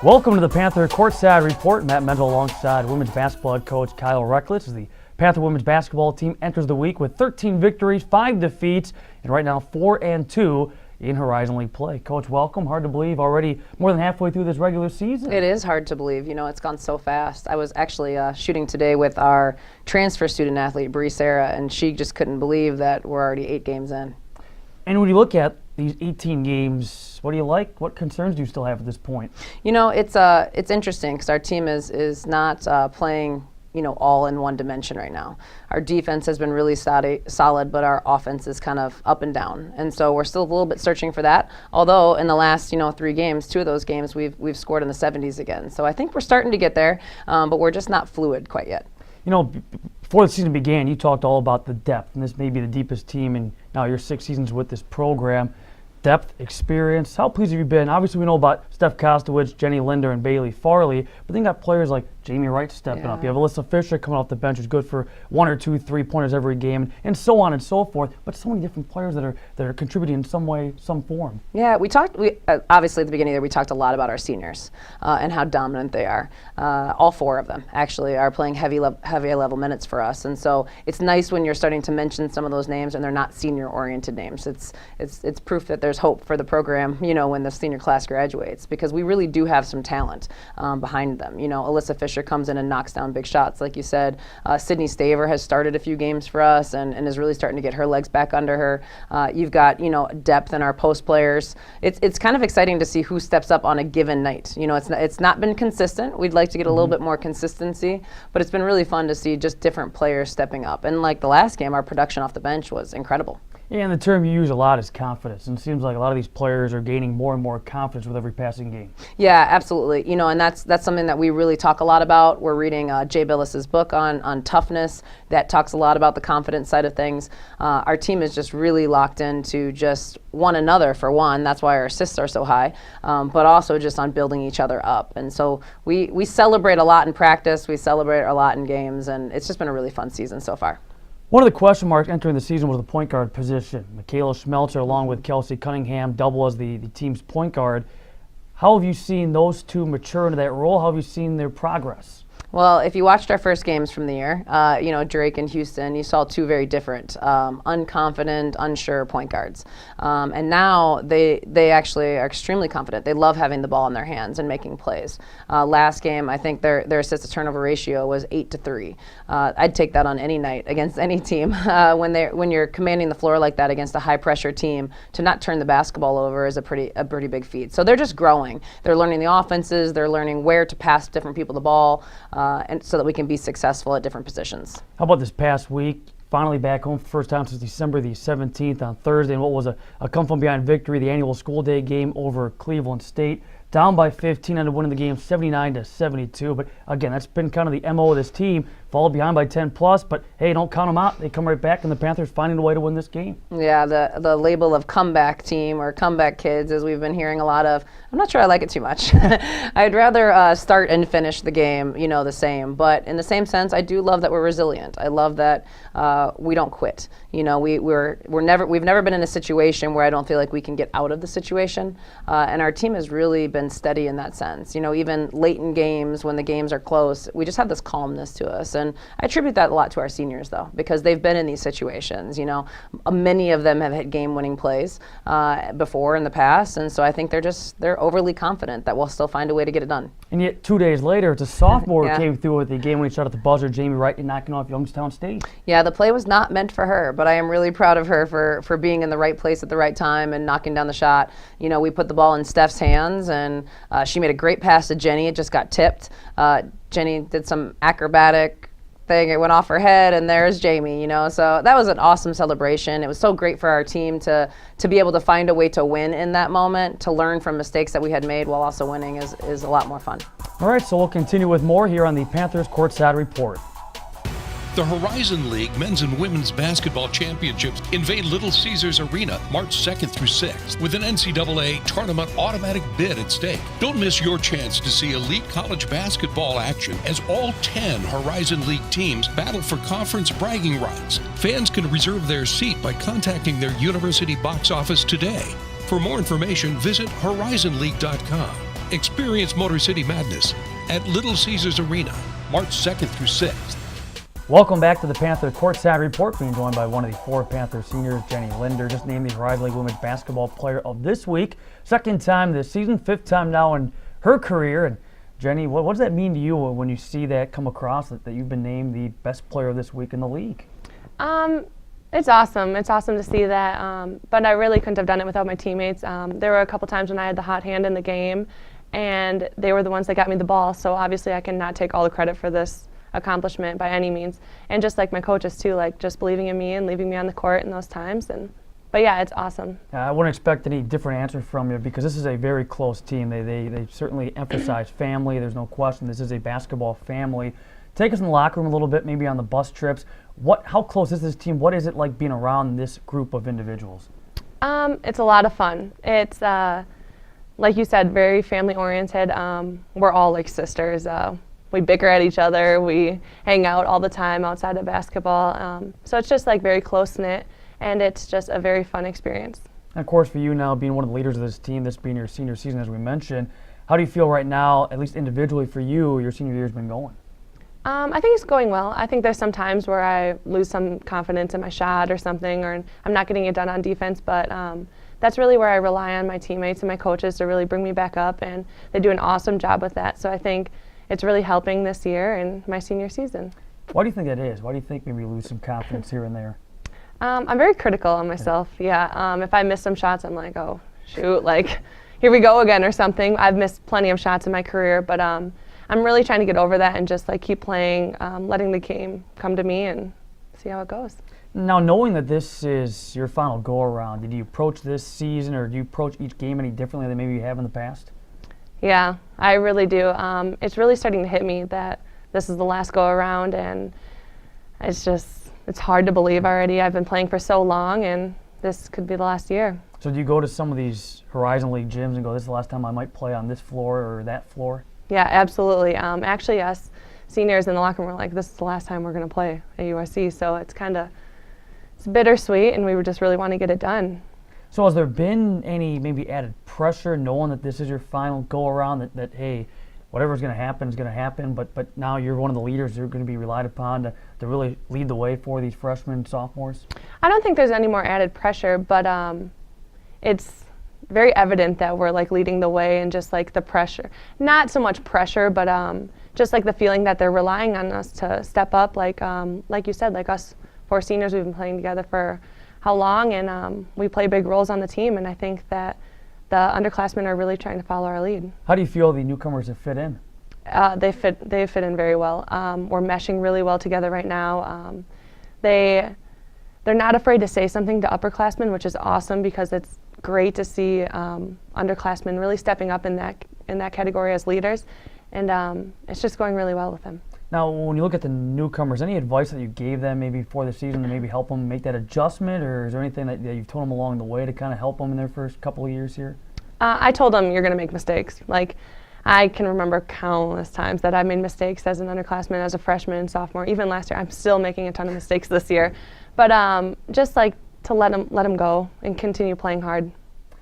Welcome to the Panther Courtside Report. Matt Mendel alongside women's basketball head coach Kyle Reckless as the Panther women's basketball team enters the week with 13 victories, 5 defeats, and right now 4-2 in Horizon League play. Coach, welcome. Hard to believe already more than halfway through this regular season. It is hard to believe. You know, it's gone so fast. I was actually shooting today with our transfer student athlete, Bree Sarah, and she just couldn't believe that we're already 8 games in. And when you look at these 18 games, what do you like? What concerns do you still have at this point? You know, it's interesting because our team is not playing, you know, all in one dimension right now. Our defense has been really solid, but our offense is kind of up and down. And so we're still a little bit searching for that. Although in the last, 3 games, 2 of those games, we've scored in the 70s again. So I think we're starting to get there, but we're just not fluid quite yet. You know, before the season began, you talked all about the depth, and this may be the deepest team in now your 6 seasons with this program. Depth, experience, how pleased have you been? Obviously, we know about Steph Kostowicz, Jenny Linder, and Bailey Farley, but then you got players like Jamie Wright stepping up. You have Alyssa Fisher coming off the bench, who's good for 1 or 2 3-pointers every game, and so on and so forth. But so many different players that are contributing in some way, some form. Yeah, we obviously at the beginning there we talked a lot about our seniors and how dominant they are. All 4 of them actually are playing heavy level minutes for us, and so it's nice when you're starting to mention some of those names and they're not senior oriented names. It's proof that there's hope for the program, when the senior class graduates, because we really do have some talent behind them. Alyssa Fisher comes in and knocks down big shots, like you said. Sydney Staver has started a few games for us and is really starting to get her legs back under her. You've got, depth in our post players. It's kind of exciting to see who steps up on a given night. It's not been consistent. We'd like to get a little bit more consistency, but it's been really fun to see just different players stepping up. And like the last game, our production off the bench was incredible. Yeah, and the term you use a lot is confidence, and it seems like a lot of these players are gaining more and more confidence with every passing game. Yeah, absolutely. And that's something that we really talk a lot about. We're reading Jay Billis's book on toughness that talks a lot about the confidence side of things. Our team is just really locked into just one another, for one. That's why our assists are so high, but also just on building each other up. And so we celebrate a lot in practice. We celebrate a lot in games, and it's just been a really fun season so far. One of the question marks entering the season was the point guard position. Michaela Schmelzer, along with Kelsey Cunningham, double as the team's point guard. How have you seen those two mature into that role? How have you seen their progress? Well, if you watched our first games from the year, Drake and Houston, you saw 2 very different, unconfident, unsure point guards. And now they actually are extremely confident. They love having the ball in their hands and making plays. Last game, I think their assist to turnover ratio was 8-3. I'd take that on any night against any team. When you're commanding the floor like that against a high pressure team, to not turn the basketball over is a pretty big feat. So they're just growing. They're learning the offenses. They're learning where to pass different people the ball. And so that we can be successful at different positions. How about this past week? Finally back home for the first time since December the 17th on Thursday, and what was a come-from-behind victory, the annual school day game over Cleveland State. Down by 15, ended up winning the game 79-72. But again, that's been kind of the MO of this team. Followed behind by 10 plus, but hey, don't count them out. They come right back, and the Panthers finding a way to win this game. Yeah, the label of comeback team or comeback kids, as we've been hearing a lot of, I'm not sure I like it too much. I'd rather start and finish the game, the same. But in the same sense, I do love that we're resilient. I love that we don't quit. We've never been in a situation where I don't feel like we can get out of the situation, and our team has really been steady in that sense. Even late in games when the games are close, we just have this calmness to us. And I attribute that a lot to our seniors, though, because they've been in these situations. Many of them have hit game-winning plays before in the past, and so I think they're overly confident that we'll still find a way to get it done. And yet 2 days later, it's a sophomore who came through with the game-winning shot at the buzzer, Jamie Wright, and knocking off Youngstown State. Yeah, the play was not meant for her, but I am really proud of her for being in the right place at the right time and knocking down the shot. We put the ball in Steph's hands, and she made a great pass to Jenny. It just got tipped. Jenny did some acrobatic thing. It went off her head, and there's Jamie, So that was an awesome celebration. It was so great for our team to be able to find a way to win in that moment, to learn from mistakes that we had made while also winning is a lot more fun. All right, so we'll continue with more here on the Panthers Courtside Report. The Horizon League Men's and Women's Basketball Championships invade Little Caesars Arena March 2nd through 6th with an NCAA tournament automatic bid at stake. Don't miss your chance to see elite college basketball action as all 10 Horizon League teams battle for conference bragging rights. Fans can reserve their seat by contacting their university box office today. For more information, visit horizonleague.com. Experience Motor City Madness at Little Caesars Arena, March 2nd through 6th. Welcome back to the Panther Courtside Report, being joined by one of the 4 Panther seniors, Jenny Linder, just named the Horizon League Women's Basketball Player of this week. Second time this season, 5th time now in her career. And Jenny, what does that mean to you when you see that come across, that you've been named the best player of this week in the league? It's awesome. It's awesome to see that, but I really couldn't have done it without my teammates. There were a couple times when I had the hot hand in the game, and they were the ones that got me the ball, so obviously I cannot take all the credit for this accomplishment by any means. And just like my coaches too, like just believing in me and leaving me on the court in those times. But yeah, it's awesome. I wouldn't expect any different answer from you, because this is a very close team. They certainly emphasize family. There's no question. This is a basketball family. Take us in the locker room a little bit, maybe on the bus trips. How close is this team? What is it like being around this group of individuals? It's a lot of fun. It's like you said, very family oriented. We're all like sisters. We bicker at each other. We hang out all the time outside of basketball. So it's just like very close knit, and it's just a very fun experience. And of course, for you now, being one of the leaders of this team, this being your senior season, as we mentioned, how do you feel right now, at least individually for you, your senior year has been going? I think it's going well. I think there's some times where I lose some confidence in my shot or something, or I'm not getting it done on defense, but that's really where I rely on my teammates and my coaches to really bring me back up, and they do an awesome job with that. So I think it's really helping this year and my senior season. Why do you think that is? Why do you think maybe you lose some confidence here and there? I'm very critical on myself, yeah. If I miss some shots, I'm like, oh, shoot, like, here we go again or something. I've missed plenty of shots in my career, but I'm really trying to get over that and just like keep playing, letting the game come to me and see how it goes. Now, knowing that this is your final go-around, did you approach this season, or do you approach each game any differently than maybe you have in the past? Yeah, I really do. It's really starting to hit me that this is the last go-around, and it's hard to believe already. I've been playing for so long, and this could be the last year. So do you go to some of these Horizon League gyms and go, this is the last time I might play on this floor or that floor? Yeah, absolutely. Actually, us seniors in the locker room were like, this is the last time we're going to play at USC, so it's bittersweet, and we just really want to get it done. So has there been any maybe added pressure knowing that this is your final go-around, that hey, whatever's going to happen is going to happen, but now you're one of the leaders you're going to be relied upon to really lead the way for these freshmen and sophomores? I don't think there's any more added pressure, but it's very evident that we're like leading the way, and just like the pressure, not so much pressure, but just like the feeling that they're relying on us to step up, like you said, like us 4 seniors, we've been playing together for how long, and we play big roles on the team, and I think that the underclassmen are really trying to follow our lead. How do you feel the newcomers have fit in? They fit in very well. We're meshing really well together right now. They're not afraid to say something to upperclassmen, which is awesome, because it's great to see underclassmen really stepping up in that category as leaders, and it's just going really well with them. Now, when you look at the newcomers, any advice that you gave them maybe before the season to maybe help them make that adjustment, or is there anything that you've told them along the way to kind of help them in their first couple of years here? I told them, you're going to make mistakes. Like, I can remember countless times that I made mistakes as an underclassman, as a freshman and sophomore. Even last year, I'm still making a ton of mistakes this year. But just like to let them go and continue playing hard.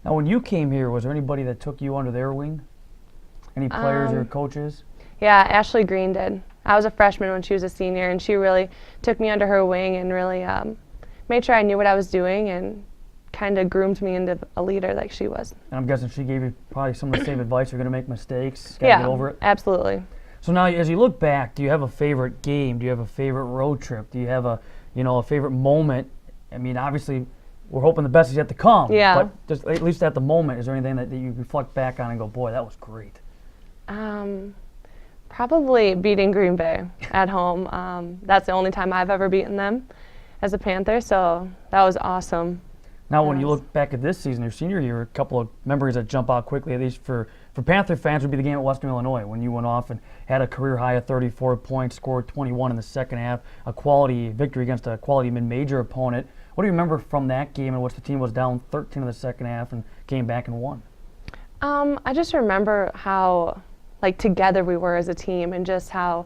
Now, when you came here, was there anybody that took you under their wing? Any players or coaches? Yeah, Ashley Green did. I was a freshman when she was a senior, and she really took me under her wing and really made sure I knew what I was doing and kind of groomed me into a leader like she was. And I'm guessing she gave you probably some of the same advice. You're going to make mistakes, got to get over it. Absolutely. So now, as you look back, do you have a favorite game? Do you have a favorite road trip? Do you have a favorite moment? I mean, obviously, we're hoping the best is yet to come. Yeah. But just at least at the moment, is there anything that you reflect back on and go, boy, that was great? Probably beating Green Bay at home. That's the only time I've ever beaten them as a Panther, so that was awesome. Now, when you look back at this season, your senior year, a couple of memories that jump out quickly, at least for Panther fans, would be the game at Western Illinois when you went off and had a career high of 34 points, scored 21 in the second half, a quality victory against a quality mid-major opponent. What do you remember from that game in which the team was down 13 in the second half and came back and won? I just remember how together we were as a team, and just how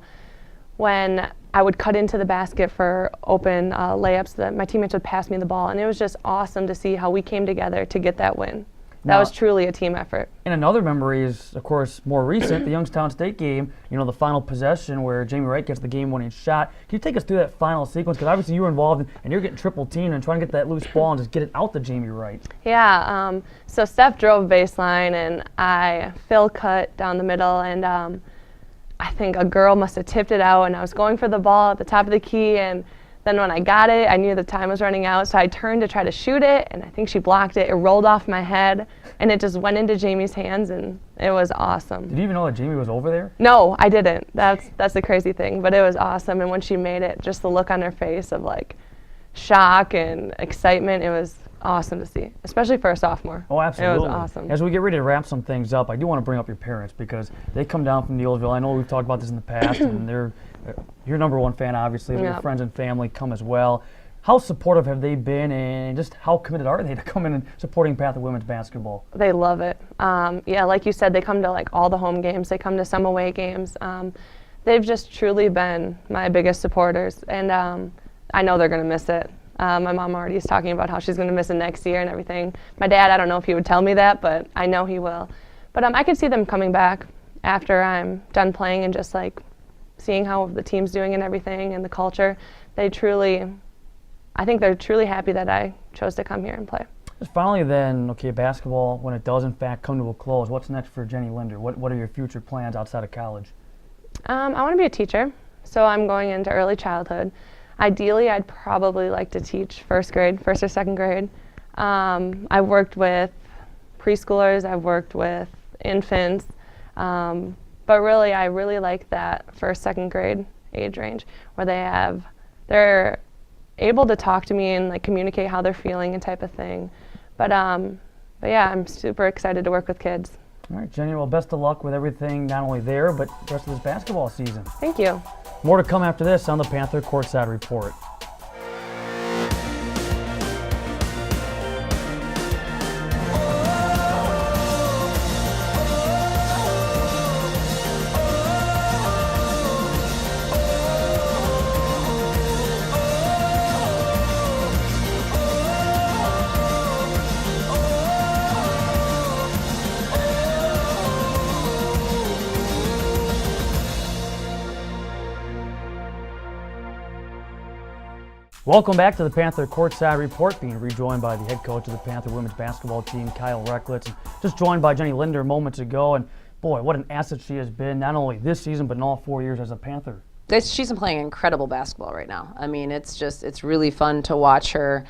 when I would cut into the basket for open layups, that my teammates would pass me the ball, and it was just awesome to see how we came together to get that win. that was truly a team effort. And another memory is, of course, more recent, the Youngstown State game, the final possession where Jamie Wright gets the game-winning shot. Can you take us through that final sequence? Because obviously you were involved and you're getting triple teamed and trying to get that loose ball and just get it out to Jamie Wright. Yeah, so Steph drove baseline and I Phil cut down the middle, and I think a girl must have tipped it out, and I was going for the ball at the top of the key, and then when I got it, I knew the time was running out, so I turned to try to shoot it, and I think she blocked it. It rolled off my head, and it just went into Jamie's hands, and it was awesome. Did you even know that Jamie was over there? No, I didn't. That's the crazy thing, but it was awesome, and when she made it, just the look on her face of like shock and excitement, it was awesome to see, especially for a sophomore. Oh, absolutely. It was awesome. As we get ready to wrap some things up, I do want to bring up your parents because they come down from Neillsville. I know we've talked about this in the past, and they're your number one fan, obviously, but your friends and family come as well. How supportive have they been, and just how committed are they to coming and supporting Panther women's basketball? They love it. Yeah, like you said, they come to like all the home games. They come to some away games. They've just truly been my biggest supporters, and I know they're going to miss it. My mom already is talking about how she's going to miss it next year and everything. My dad, I don't know if he would tell me that, but I know he will. But I could see them coming back after I'm done playing and just like seeing how the team's doing and everything and the culture. I think they're truly happy that I chose to come here and play. Just finally then, okay, basketball, when it does in fact come to a close, what's next for Jenny Linder? What are your future plans outside of college? I want to be a teacher, so I'm going into early childhood. Ideally, I'd probably like to teach first or second grade. I've worked with preschoolers, I've worked with infants, but really, I really like that first, second grade age range where they're able to talk to me and like communicate how they're feeling and type of thing. But yeah, I'm super excited to work with kids. All right, Jenny, well, best of luck with everything, not only there, but the rest of this basketball season. Thank you. More to come after this on the Panther Courtside Report. Welcome back to the Panther Courtside Report, being rejoined by the head coach of the Panther women's basketball team, Kyle Recklitz, and just joined by Jenny Linder moments ago. And boy, what an asset she has been, not only this season, but in all 4 years as a Panther. She's playing incredible basketball right now. I mean, it's really fun to watch her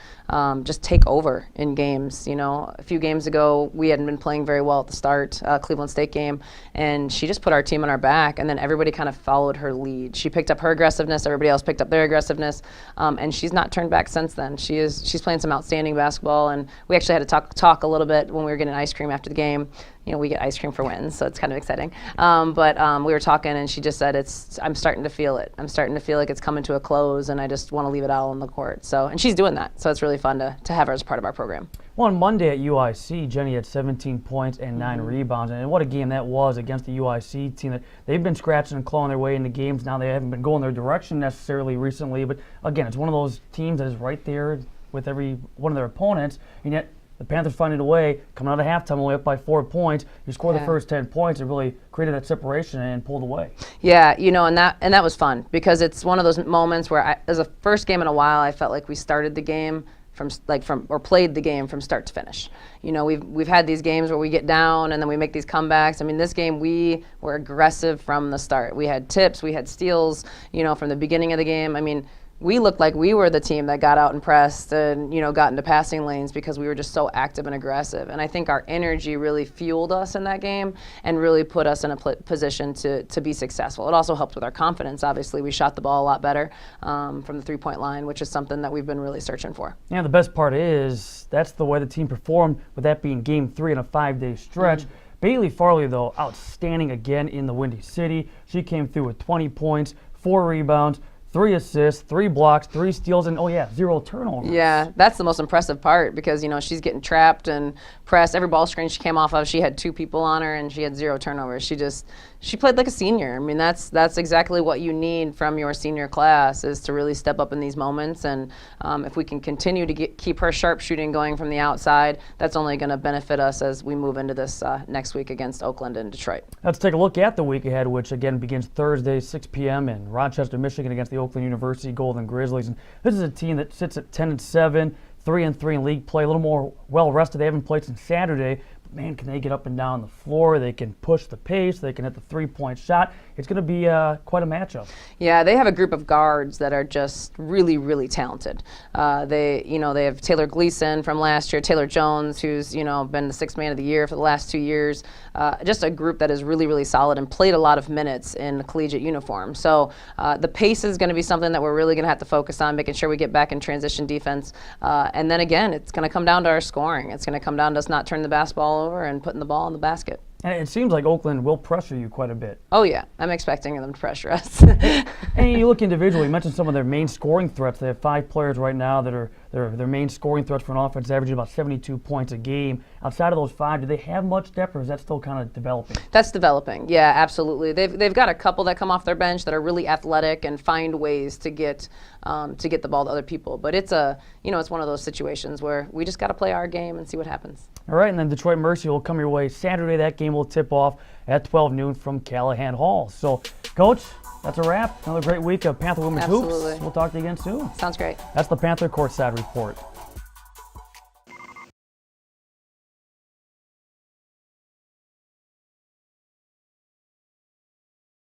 just take over in games. A few games ago, we hadn't been playing very well at the start, Cleveland State game, and she just put our team on our back, and then everybody kind of followed her lead. She picked up her aggressiveness, everybody else picked up their aggressiveness, and she's not turned back since then. She's playing some outstanding basketball, and we actually had to talk a little bit when we were getting ice cream after the game. We get ice cream for wins, so it's kind of exciting. But we were talking, and she just said, I'm starting to feel it. I'm starting to feel like it's coming to a close, and I just want to leave it all on the court. And she's doing that, so it's really fun to have her as part of our program. Well, on Monday at UIC, Jenny had 17 points and 9 rebounds, and what a game that was against the UIC team. That they've been scratching and clawing their way into games. Now they haven't been going their direction necessarily recently, but again, it's one of those teams that is right there with every one of their opponents, and yet the Panthers finding a way, coming out of halftime only up by 4 points. You score the first 10 points, it really created that separation and pulled away. Yeah, and that was fun because it's one of those moments where, as a first game in a while, I felt like we started the game or played the game from start to finish. We've had these games where we get down and then we make these comebacks. I mean, this game we were aggressive from the start. We had tips, we had steals, from the beginning of the game. I mean, we looked like we were the team that got out and pressed and, got into passing lanes because we were just so active and aggressive. And I think our energy really fueled us in that game and really put us in a position to be successful. It also helped with our confidence. Obviously, we shot the ball a lot better from the three-point line, which is something that we've been really searching for. Yeah, the best part is that's the way the team performed, with that being Game 3 in a 5-day stretch. Bailey Farley, though, outstanding again in the Windy City. She came through with 20 points, 4 rebounds, 3 assists, 3 blocks, 3 steals, and 0 turnovers. Yeah, that's the most impressive part because, she's getting trapped and pressed. Every ball screen she came off of, she had 2 people on her and she had 0 turnovers. She played like a senior. I mean, that's exactly what you need from your senior class, is to really step up in these moments. And if we can continue to keep her sharpshooting going from the outside, that's only going to benefit us as we move into this next week against Oakland and Detroit. Let's take a look at the week ahead, which again begins Thursday, 6 p.m. in Rochester, Michigan, against the Oakland University Golden Grizzlies. And this is a team that sits at 10-7, 3-3 in league play, a little more well-rested. They haven't played since Saturday. But man, can they get up and down the floor? They can push the pace. They can hit the three-point shot. It's going to be quite a matchup. Yeah, they have a group of guards that are just really, really talented. They have Taylor Gleason from last year, Taylor Jones, who's been the 6th man of the year for the last 2 years. Just a group that is really, really solid and played a lot of minutes in the collegiate uniform. So the pace is going to be something that we're really going to have to focus on, making sure we get back in transition defense. And then again, it's going to come down to our scoring. It's going to come down to us not turning the basketball over and putting the ball in the basket. And it seems like Oakland will pressure you quite a bit. Oh, yeah. I'm expecting them to pressure us. And you look individually, you mentioned some of their main scoring threats. They have 5 players right now that are their main scoring threats for an offense, averaging about 72 points a game. Outside of those 5, do they have much depth, or is that still kind of developing? That's developing. Yeah, absolutely. They've got a couple that come off their bench that are really athletic and find ways to get the ball to other people. But it's it's one of those situations where we just got to play our game and see what happens. All right, and then Detroit Mercy will come your way Saturday. That game will tip off at 12 noon from Callahan Hall. So, Coach, that's a wrap. Another great week of Panther Women's Absolutely. Hoops. We'll talk to you again soon. Sounds great. That's the Panther Courtside Report.